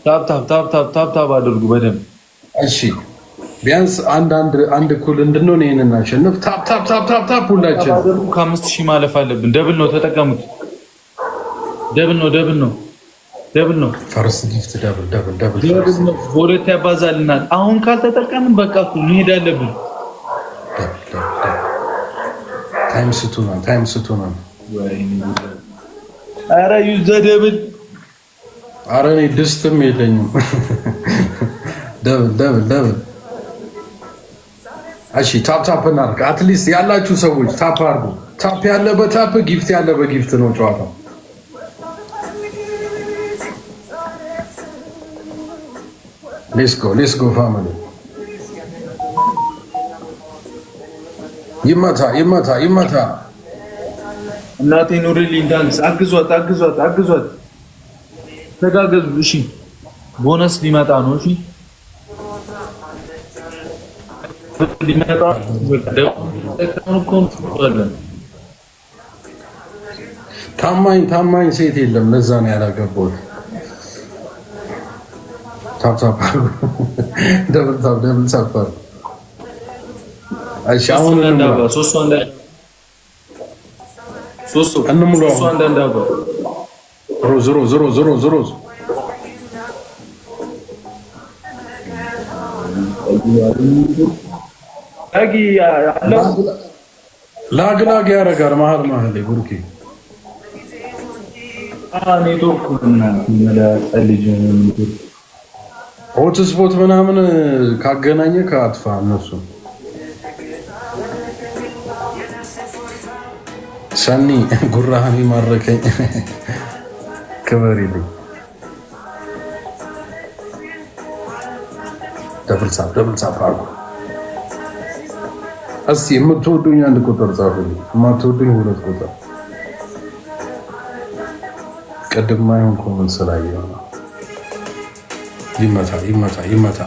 ታፕ አድርጉ በደንብ እሺ። ቢያንስ አንድ እኩል እንድንሆን ይሄንን አሸንፍ። ታፕ ሁላችን ከ5000 ማለፍ አለብን። ደብል ነው ተጠቀሙት። ደብል ነው ፈርስት ጊፍት ደብል ነው። በሁለት ያባዛልናል። አሁን ካልተጠቀምን በቃ እኮ መሄድ አለብን። ታይም ስቱና ኧረ ዩዝ ደብል። ኧረ እኔ ድስትም የለኝም። ደብል እሺ። ታፕ እናድርግ። አትሊስት ያላችሁ ሰዎች ታፕ አድርጉ። ታፕ ያለ በታፕ ጊፍት ያለ በጊፍት ነው ጨዋታው። ሌትስ ጎ ፋሚሊ። ይመታ እናቴ ኑሪልኝ። ዳንስ አግዟት። ተጋገዙ። እሺ ቦነስ ሊመጣ ነው። እሺ ሊመጣ ታማኝ ሴት የለም። ለዛ ነው ያላገባሁት። ታፕ ደብል ታፕ። እሺ አሁን ሮዝ ላግ ያደርጋል መሀል ላይ ቡርኪ ሆትስፖት ምናምን ካገናኘ ከአጥፋ እነሱ ሰኒ ጉራህን ማረከኝ ክብር ይልኝ። ደብል ሳፕ አርጉ። እስቲ የምትወዱኝ አንድ ቁጥር ጻፉልኝ፣ የማትወዱኝ 2 ቁጥር። ቅድም ማይሆን ኮመንት ስላየሁ ነው። ይመታ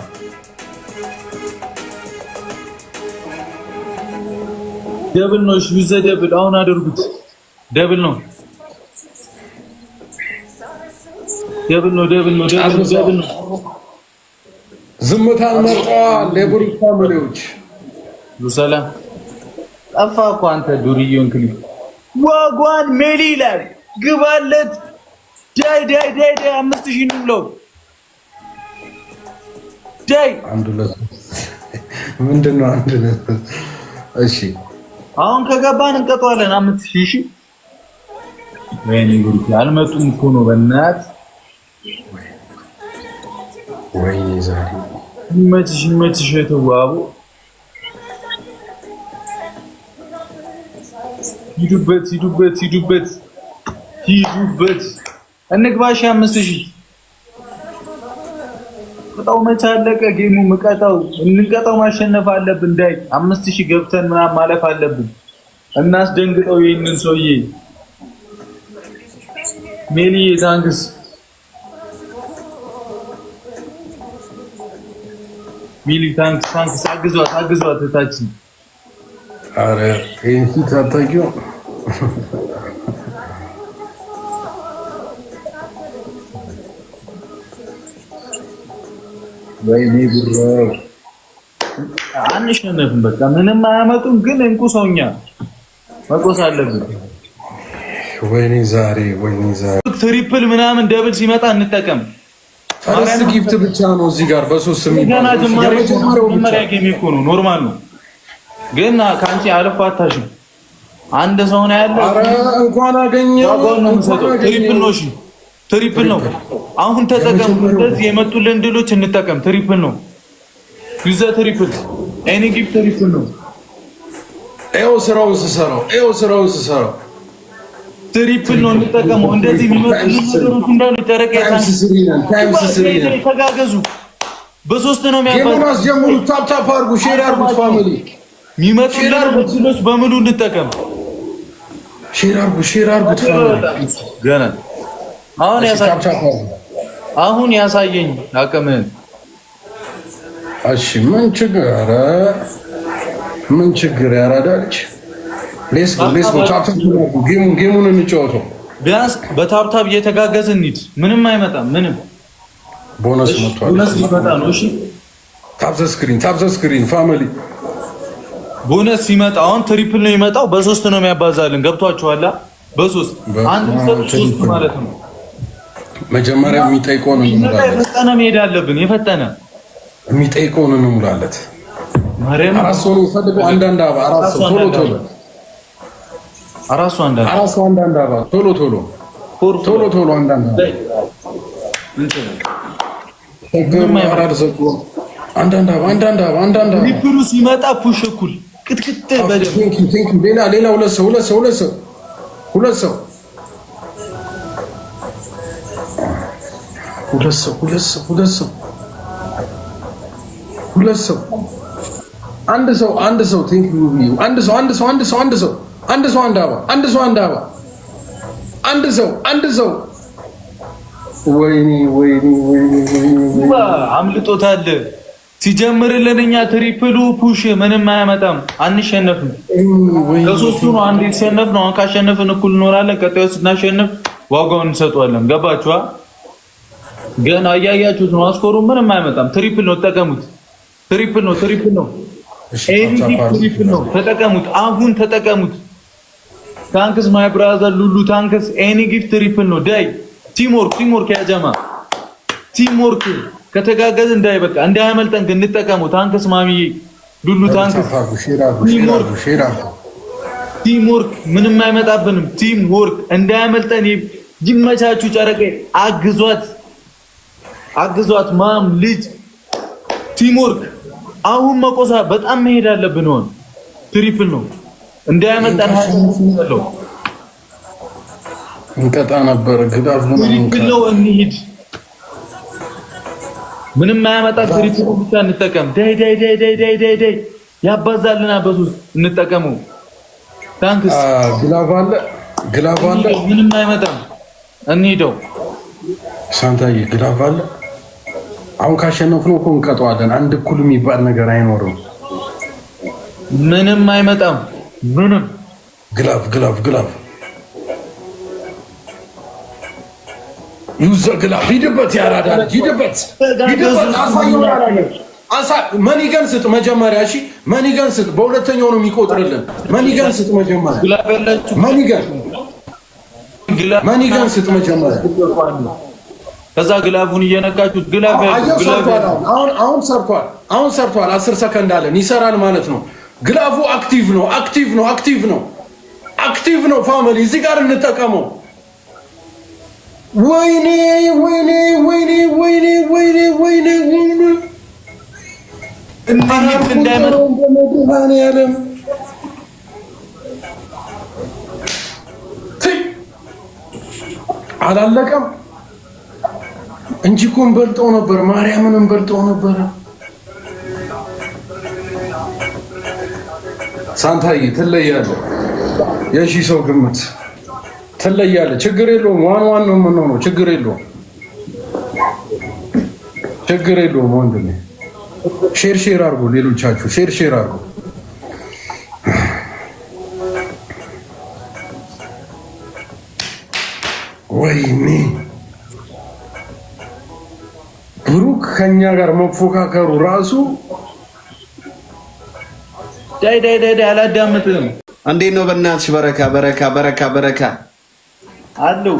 ደብል ነው። ዩዘ ደብል አሁን አድርጉት። ደብል ነው። ዝምታን መርጠዋል የብሩክ ፋሚሊዎች። ሰላም ጠፋ እኮ አንተ ዱርዬውን ክሊፕ ዋጓን ሜሊ ይላል ግባለት። ዳይ 5000 ነው ብለው ዳይ ምንድነው አንድ ነው። እሺ አሁን ከገባን እንቀጣዋለን 5000። እሺ ወይኔ ጉድ አልመጡም እኮ ነው በእናት ወይኔ ዛሬ ይመችሽ የተዋቡ ሂዱበት እንግባሽ 5000 ቅጣው መቼ አለቀ ጌሙ? እንቀጣው ማሸነፍ አለብን። ዳይ 5000 ገብተን ምናምን ማለፍ አለብን። እናስደንግጠው ይሄንን ሰውዬ። ሜሊ ታንክስ ሚሊ ታንክስ። አግዟት እታችን። አረ ይሄን ታታቂው ወይኔ ጉራ አንሸነፍም። በቃ ምንም አያመጡም። ግን እንቁ ሰውኛ መቆስ አለብን። ወይኔ ዛሬ ትሪፕል ምናምን ደብል ሲመጣ እንጠቀም። ፈርስት ጊፍት ብቻ ነው እዚህ ጋር በሶስት መጀመሪያ ጌም እኮ ነው። ኖርማል ነው። ግን ካንቺ አልፋታሽም። አንድ ሰው ነው ያለው። አረ እንኳን አገኘው ትሪፕል ነው። አሁን ተጠቀም። እንደዚህ የመጡልን ድሎች እንጠቀም። ትሪፕል ነው። ዩዘ ትሪፕል ኤኒ ጊፍት ትሪፕል ነው። ኤው ስራውን ስሰራው ትሪፕል ነው እንጠቀመው። እንደዚህ የሚመጡልን ነገሮች እንዳሉ ተጋገዙ። በሶስት ነው የሚያባዝ ጀምሩ። ታፕ አድርጉ፣ ሼር አድርጉት። ፋሚሊ የሚመጡልን ድሎች በሙሉ እንጠቀም። ሼር አድርጉት ፋሚሊ። ገና አሁን ያሳየኝ አቅምህን። እሺ ምን ችግር ያራዳልች። ሌስ ጎ ታፕ ጌሙን እንጫወተው። ቢያንስ በታፕታፕ እየተጋገዝን እንሂድ። ምንም አይመጣም። ምንም ቦነስ መጥቷል። ቦነስ ሊመጣ ነው። እሺ ታፕ ዘ ስክሪን ፋሚሊ ቦነስ ሲመጣ አሁን ትሪፕል ነው የሚመጣው። በ3 ነው የሚያባዛልን። ገብቷችኋል? በ3 አንድ ሰው 3 ማለት ነው። መጀመሪያ የሚጠይቀውን እንሙላለን። የፈጠነ መሄድ አለብን። የፈጠነ የሚጠይቀውን እንሙላለት። ማርያም አራት ሰው ነው ፈልገው አንዳንድ አባ አራት ሰው ቶሎ ቶሎ አራት ሰው አንዳንድ አባ ቶሎ ቶሎ አንዳንድ አባ አንዳንድ አባ ትሪፕሉ ሲመጣ ፑሽ እኩል ቅጥቅጥ በደምብ ሌላ ሁለት ሰው አንድ ሰው ቲንክ ዩ አንድ ሰው አንድ ሰው ወይኔ አምልጦታል። ሲጀምርልን እኛ ትሪፕሉ ፑሽ ምንም አያመጣም። አንሸነፍም። ከሶስቱ ነው አንድ የተሸነፍ ነው። አሁን ካሸነፍን እኩል እንኖራለን። ቀጣዩ ስናሸንፍ ዋጋውን እንሰጠዋለን። ገባችኋ? ገና እያያችሁት ነው። አስኮሩ ምንም አያመጣም። ትሪፕል ነው፣ ተጠቀሙት። ትሪፕል ነው። ትሪፕል ነው፣ ተጠቀሙት። አሁን ተጠቀሙት። ታንክስ ማይ ብራዘር ሉሉ ታንክስ። ኤኒ ጊፍት ትሪፕል ነው። ዳይ ቲምወርክ ያጀማ ቲምወርክ ከተጋገዝ እንዳይበቃ እንዳያመልጠን ግን እንጠቀሙ። ታንክስ ማሚዬ ሉሉ ታንክስ። ቲምወርክ ምንም አይመጣብንም። ቲምወርክ እንዳያመልጠን። ይመቻቹ። ጨረቄ አግዟት ማም ልጅ ቲምወርክ። አሁን መቆሳ በጣም መሄድ አለብን። ሆን ትሪፕል ነው እንዳያመልጠን። ሀሳብ እንቀጣ ነበር ግዳፍ ነው። እንሂድ። ምንም ማያመጣ ትሪፕል ብቻ እንጠቀም። ዳይ ያባዛልና በሱስ እንጠቀመው። ታንክስ ግላቭ አለ። ምንም አይመጣም። እንሂደው። ሳንታዬ ግላቭ አለ። አሁን ካሸነፍነው እኮ እንቀጣዋለን። አንድ እኩል የሚባል ነገር አይኖርም። ምንም አይመጣም። ምንም ግላቭ ዩዘ ግላቭ ሂድበት። ያራዳል ሂድበት። መኒገን ስጥ መጀመሪያ። እሺ መኒገን ስጥ። በሁለተኛው ነው የሚቆጥርልን። መኒገን ስጥ መጀመሪያ። መኒገን ስጥ መጀመሪያ። ከዛ ግላፉን እየነካችሁት ግላፍ አሁን ሰርቷል። 10 ሰከንድ አለን። ይሰራል ማለት ነው። ግላፉ አክቲቭ ነው። ፋሚሊ እዚህ ጋር እንጠቀመው። ወይኔ አላለቀም እንጂ እኮ እንበልጠው ነበር። ማርያምን እንበልጠው ነበር። ሳንታዬ ትለያለህ። የሺህ ሰው ግምት ትለያለህ። ችግር የለውም። ዋን ነው የምንሆነው። ችግር የለውም ወንድሜ። ሼር አድርጎ ሌሎቻችሁ ሼር አድርጎ። ወይኔ ብሩክ ከኛ ጋር መፎካከሩ ራሱ ዳይ አላዳምጥም። እንዴት ነው በእናትሽ? በረካ አለው።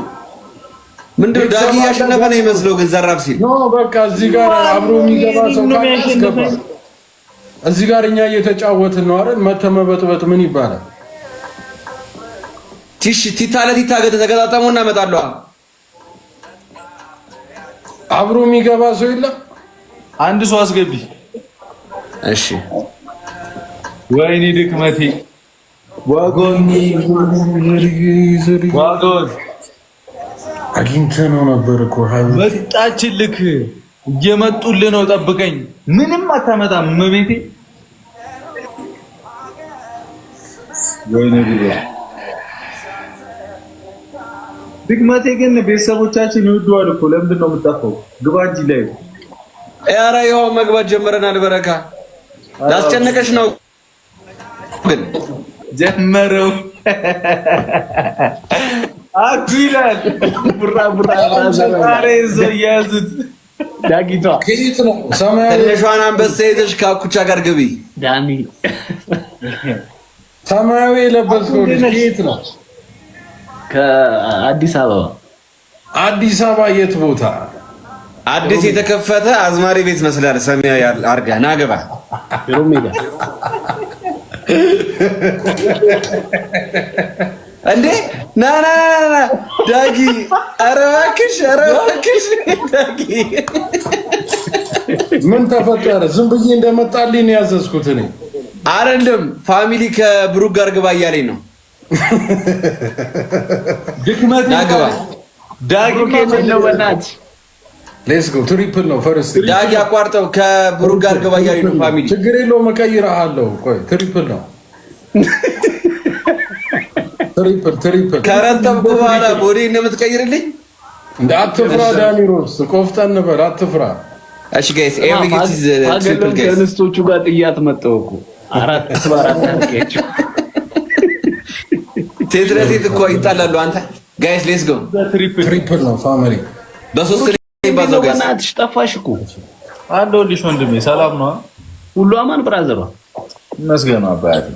ምንድነው ዳጊ ያሸነፈ ነው የሚመስለው ግን ዘራፍ ሲል ኖ በቃ እዚህ ጋር አብሮ የሚገባ ሰው ካስገባ እዚህ ጋር እኛ እየተጫወትን ነው አይደል? መተመበጥበጥ ምን ይባላል? ቲታ ለቲታ ተገጣጠሙ እና እመጣለሁ። አብሮ የሚገባ ሰው የለም። አንድ ሰው አስገቢ። እሺ ወይኔ ድክመቴ። ዋጎን አግኝተነው ነበር እኮ መጣችልክ። እየመጡልህ ነው። ጠብቀኝ። ምንም አታመጣም። መቤቴ ወይኔ ድክመቴ። ግን ቤተሰቦቻችን ይወዱዋል እኮ። ለምንድን ነው የምጠፋው? ግባ እንጂ ላይ። ኧረ ይኸው መግባት ጀምረናል። በረካ ላስጨነቀሽ ነው ግን ጀመረው። አኩ ይላል። ቡራ ዛሬ እዛው እያያዙት ዳጊቷ ከየት ነው? ሰማያዊ ትንሿን አንበሳ ይዘሽ ከአኩቻ ጋር ግቢ። ዳኒ ሰማያዊ የለበስከው ልጅ ከየት ነው? ከአዲስ አበባ። አዲስ አበባ የት ቦታ? አዲስ የተከፈተ አዝማሪ ቤት መስላል። ሰማያዊ አርጋ ና ግባ። ሮሜዳ እንዴ ና ዳጊ፣ ኧረ እባክሽ ዳጊ። ምን ተፈጠረ? ዝም ብዬ እንደመጣልኝ ነው ያዘዝኩት እኔ። አይደለም ፋሚሊ ከብሩክ ጋር ግባ እያለኝ ነው። ድክመት ናግባ ዳጊ ነው በእናትህ። ሌትስ ጎ ትሪፕል ነው ፈርስት። ዳጊ አቋርጠው ከብሩክ ጋር ግባ እያለኝ ነው ፋሚሊ። ችግር የለውም እቀይርሃለሁ። ቆይ ትሪፕል ነው ትሪፕል ከረጠብኩ በኋላ ቦዴ እንደምትቀይርልኝ እንደ አትፍራ ዳኒ ሮስ፣ ቆፍጠን በል አትፍራ። እሺ ጋይስ ኤቭሪ ጊት ኢዝ ትሪፕል ጋይስ። ከንስቶቹ ጋር ጥያት መጣሁ እኮ አራት አድርጌያቸው። ሴት ለሴት እኮ ይጣላሉ። አንተ ጋይስ ሌትስ ጎ ትሪፕል ነው ፋሚሊ። በሶስት ላይ ባዛው ጋይስ። በእናትሽ ጠፋሽ እኮ። አለሁልሽ ወንድሜ፣ ሰላም ነው ሁሉ አማን ብራዘሯ መስገን አባያት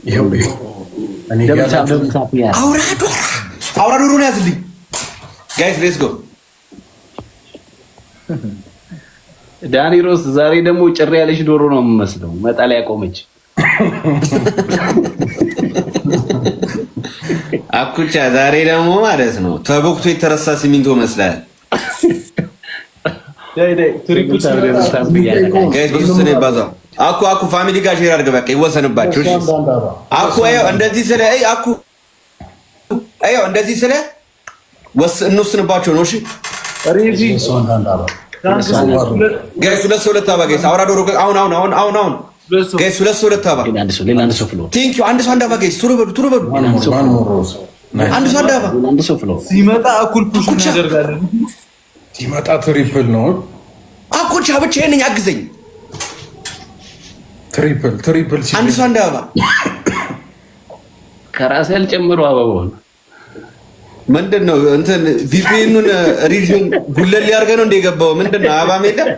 ይሄው እኔ አውራ ዶሮ ነው ያዝልኝ ጋይስ ሌትስ ጎ። ዳኒ ሮስ ዛሬ ደግሞ ጭር ያለሽ ዶሮ ነው የምመስለው። መጣሊያ ቆመች። አኩቻ ዛሬ ደግሞ ማለት ነው ተቦክቶ የተረሳ ሲሚንቶ መስላል። ትሪፕል ጋይስ በሶስት ላይ ባዛው። አኩ ፋሚሊ ጋር ሼር አድርገህ በቃ ይወሰንባችሁ። እሺ አኩ አየው እንደዚህ ስለ አኩ አየው እንደዚህ ስለ እንወስንባቸው ነው። እሺ ሬዚ ጋይስ ሁለት አባ ጋይስ አውራ ዶሮ አሁን ጋይስ ሁለት አባ ሌላ አንድ ሰው ፍሎ ቴንክ ዩ አንድ ሰው አንድ አባ ጋይስ ቶሎ በሉ አንድ ሰው አንድ አባ ሲመጣ እኩል ፑሽ እናደርጋለን። ሲመጣ ትሪፕል ነው። አኩቻ ብቻዬን ነኝ አግዘኝ። ትሪፕል አንድ ሰው አንድ አባ ከራሴ አልጨምሩ አበባውን ምንድን ነው እንትን ቪፒኤኑን ሪጅን ጉለል ሊያርገ ነው እንደገባው ምንድን ነው አባም የለም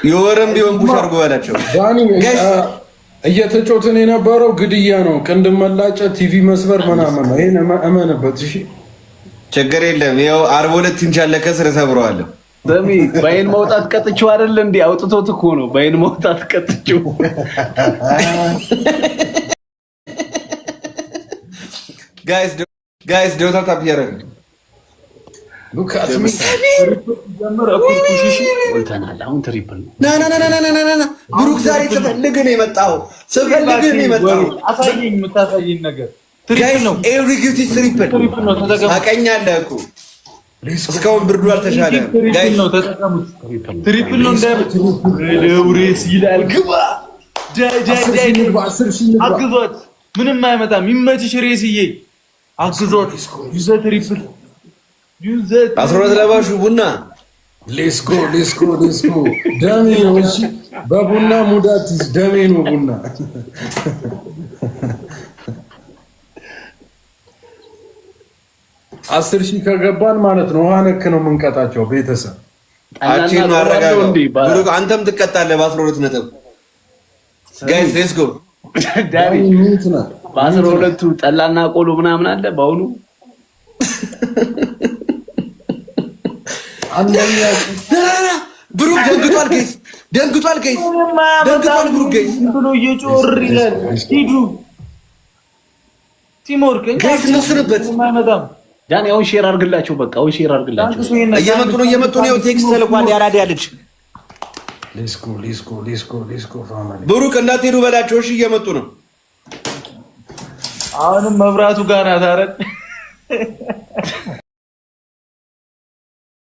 የወረም ቢሆን ቡሽ አድርጎ ባላቸው ዳኒ እየተጮትን የነበረው ግድያ ነው። ቅንድም መላጨት፣ ቲቪ መስበር ምናምን ነው። ይሄን እመንበት። እሺ ችግር የለም። ይኸው 42 ኢንች አለ ከስር ሰብረዋለሁ። በሚ ባይን መውጣት ቀጥቼው አይደል እንዴ? አውጥቶት እኮ ነው ባይን መውጣት ቀጥቼው። ጋይስ ዶታ ታፕ ያረግ ሉክ አት ሚ ጀመረ እኩል ፑሽ። እሺ ወልተናል። አሁን ትሪፕል ነው። ና ብሩክ ዛሬ ስፈልግ ነው የመጣው። አሳየኝ፣ የምታሳየኝ ነገር ትሪፕል ነው። ኤቭሪ ጊፍት ኢዝ ትሪፕል ነው። ተጠቀሙ። ታውቀኛለህ እኮ እስካሁን ብርዱ አልተሻለም። ትሪፕል ነው፣ ተጠቀሙት። ትሪፕል ነው። ለውሬስ ይላል። ግባ አግዞት፣ ምንም አይመጣም። ይመችሽ ሬስዬ፣ አግዞት። ዩዘ ትሪፕል ዩዘ 12 ለባሹ ቡና ሌትስ ጎ ደሜ ነው። እሺ በቡና ሙዳት ደሜ ነው ቡና። 10,000 ከገባን ማለት ነው ውሃ ነክ ነው የምንቀጣቸው። ቤተሰብ አቺን አረጋጋው። ብሩክ አንተም ትቀጣለህ በ12 ነጥብ። ጋይስ ሌትስ ጎ ዳኒ በ12ቱ ጠላና ቆሎ ምናምን አለ። በአሁኑ አንደኛ ብሩክ ደንግጧል ጋይስ ብሩክ ጋይስ ብሎ እየጮር ይላል። ሂዱ ቲሞርክ ጋይስ እንወስንበት። ዳኒ አሁን ሼር አድርግላቸው። በቃ አሁን ሼር አድርግላቸው። እየመጡ ነው። ቴክስት ተልኳል። ያራዳ ያለች ሌትስ ጎ ፋሚሊ ብሩክ እንዳትሄዱ በላቸው። እሺ እየመጡ ነው። አሁንም መብራቱ ጋር ናት። አረን